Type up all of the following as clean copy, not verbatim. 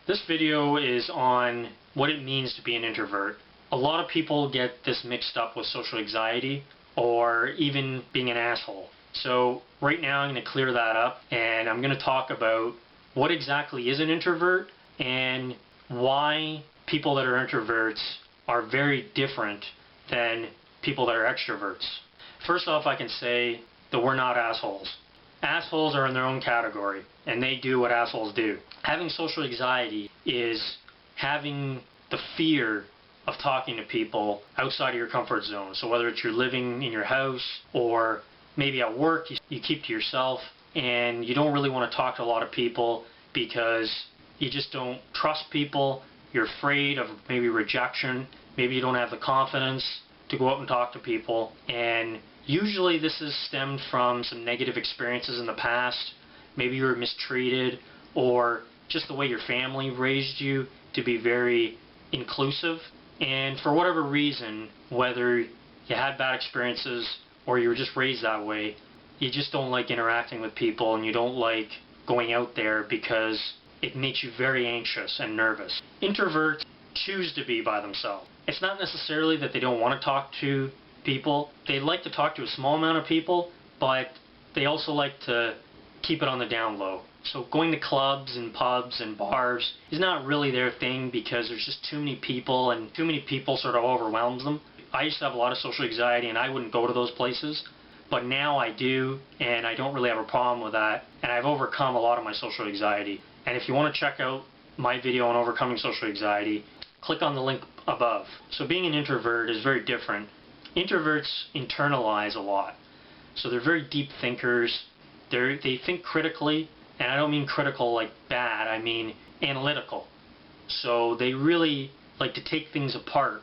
This video is on what it means to be an introvert. A lot of people get this mixed up with social anxiety or even being an asshole. So right now I'm going to clear that up and I'm going to talk about what exactly is an introvert and why people that are introverts are very different than people that are extroverts. First off, I can say that we're not assholes. Assholes are in their own category, and they do what assholes do. Having social anxiety is having the fear of talking to people outside of your comfort zone. So whether it's you're living in your house or maybe at work, you keep to yourself and you don't really want to talk to a lot of people because you just don't trust people, you're afraid of maybe rejection, maybe you don't have the confidence to go out and talk to people, and usually this is stemmed from some negative experiences in the past. Maybe you were mistreated or just the way your family raised you to be very inclusive. And for whatever reason, whether you had bad experiences or you were just raised that way, you just don't like interacting with people and you don't like going out there because it makes you very anxious and nervous. Introverts choose to be by themselves. It's not necessarily that they don't want to talk to people. They like to talk to a small amount of people, but they also like to keep it on the down low. So going to clubs and pubs and bars is not really their thing because there's just too many people and too many people sort of overwhelms them. I used to have a lot of social anxiety and I wouldn't go to those places, but now I do and I don't really have a problem with that, and I've overcome a lot of my social anxiety. And if you want to check out my video on overcoming social anxiety, click on the link above. So being an introvert is very different. Introverts internalize a lot. So they're very deep thinkers. They think critically, and I don't mean critical like bad, I mean analytical. So they really like to take things apart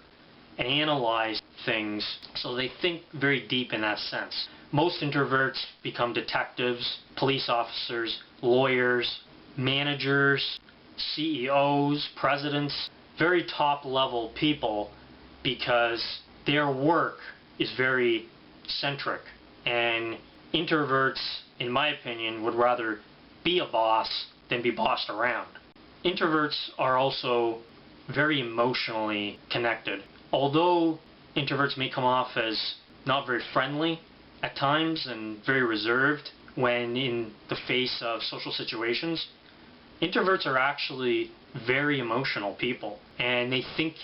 and analyze things, so they think very deep in that sense. Most introverts become detectives, police officers, lawyers, managers, CEOs, presidents, very top level people, because their work is very centric, and introverts, in my opinion, would rather be a boss than be bossed around. Introverts are also very emotionally connected. Although introverts may come off as not very friendly at times and very reserved when in the face of social situations, introverts are actually very emotional people, and they think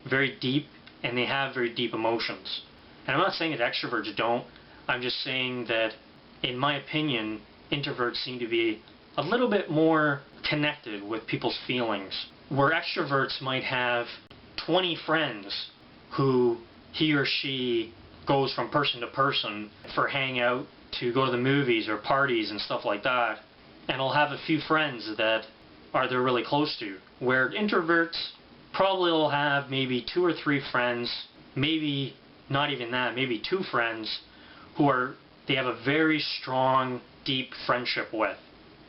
very deep and they have very deep emotions. And I'm not saying that extroverts don't, I'm just saying that, in my opinion, introverts seem to be a little bit more connected with people's feelings. Where extroverts might have 20 friends who he or she goes from person to person for hangout, to go to the movies or parties and stuff like that, and will have a few friends that they're really close to. Where introverts probably will have maybe 2 or 3 friends, maybe not even that, maybe 2 friends who they have a very strong, deep friendship with.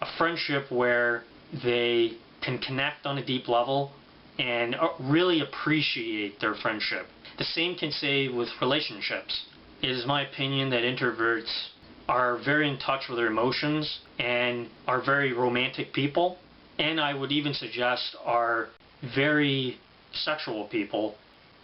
A friendship where they can connect on a deep level and really appreciate their friendship. The same can say with relationships. It is my opinion that introverts are very in touch with their emotions and are very romantic people, and I would even suggest are very sexual people,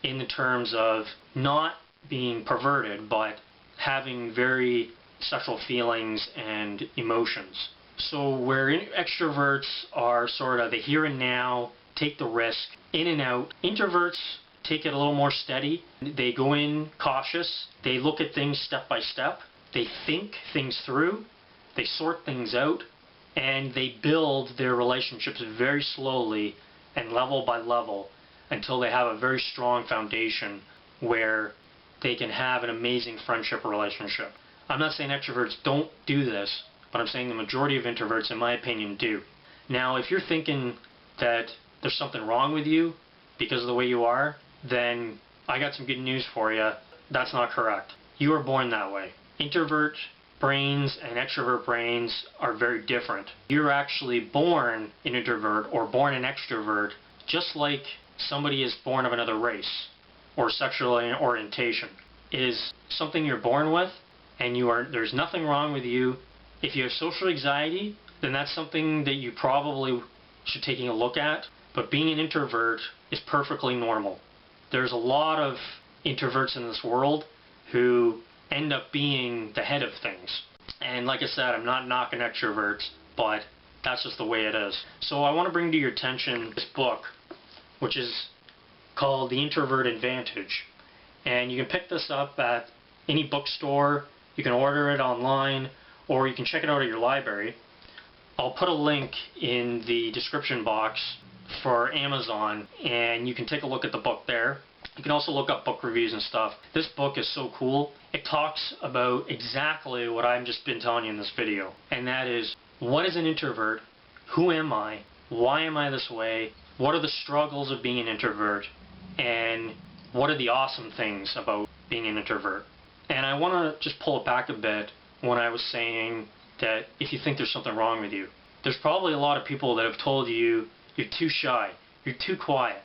in the terms of not being perverted but having very sexual feelings and emotions. So where extroverts are sort of the here and now, take the risk, in and out, introverts take it a little more steady. They go in cautious, they look at things step by step, they think things through, they sort things out, and they build their relationships very slowly and level by level until they have a very strong foundation where they can have an amazing friendship relationship. I'm not saying extroverts don't do this, but I'm saying the majority of introverts, in my opinion, do. Now, if you're thinking that there's something wrong with you because of the way you are, then I got some good news for you. That's not correct. You were born that way. Introvert brains and extrovert brains are very different. You're actually born an introvert or born an extrovert, just like somebody is born of another race or sexual orientation. It is something you're born with, and there's nothing wrong with you. If you have social anxiety, then that's something that you probably should take a look at. but being an introvert is perfectly normal. There's a lot of introverts in this world who end up being the head of things. And like I said, I'm not knocking extroverts, but that's just the way it is. So I want to bring to your attention this book, which is called The Introvert Advantage. And you can pick this up at any bookstore, you can order it online, or you can check it out at your library. I'll put a link in the description box for Amazon, and you can take a look at the book there. You can also look up book reviews and stuff. This book is so cool. It talks about exactly what I've just been telling you in this video, and that is, what is an introvert? Who am I? Why am I this way? What are the struggles of being an introvert? And what are the awesome things about being an introvert? And I want to just pull it back a bit when I was saying that if you think there's something wrong with you, there's probably a lot of people that have told you you're too shy, you're too quiet,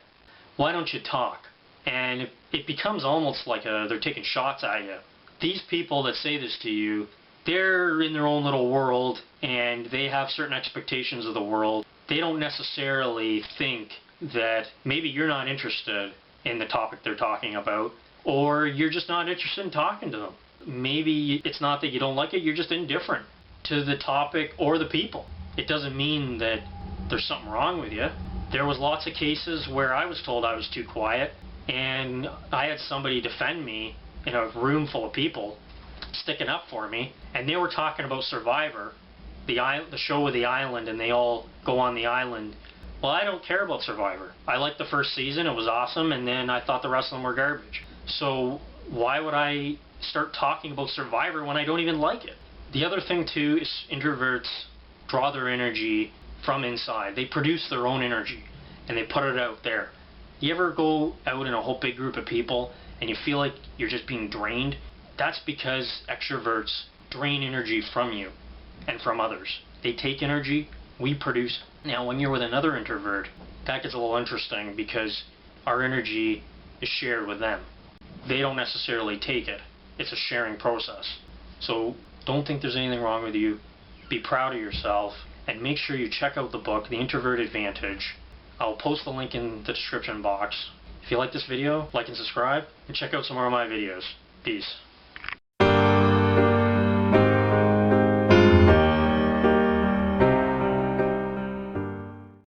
why don't you talk? And it becomes almost like they're taking shots at you. These people that say this to you, they're in their own little world and they have certain expectations of the world. They don't necessarily think that maybe you're not interested in the topic they're talking about, or you're just not interested in talking to them. Maybe it's not that you don't like it, you're just indifferent to the topic or the people. It doesn't mean that there's something wrong with you. There was lots of cases where I was told I was too quiet, and I had somebody defend me in a room full of people sticking up for me, and they were talking about Survivor, the show with the island, and they all go on the island. Well, I don't care about Survivor. I liked the first season, it was awesome, and then I thought the rest of them were garbage. So why would I start talking about Survivor when I don't even like it? The other thing too is introverts draw their energy from inside. They produce their own energy and they put it out there. You ever go out in a whole big group of people and you feel like you're just being drained? That's because extroverts drain energy from you and from others. They take energy, we produce. Now when you're with another introvert, that gets a little interesting because our energy is shared with them. They don't necessarily take it. It's a sharing process. So don't think there's anything wrong with you. Be proud of yourself and make sure you check out the book, The Introvert Advantage. I'll post the link in the description box. If you like this video, like and subscribe, and check out some more of my videos. Peace.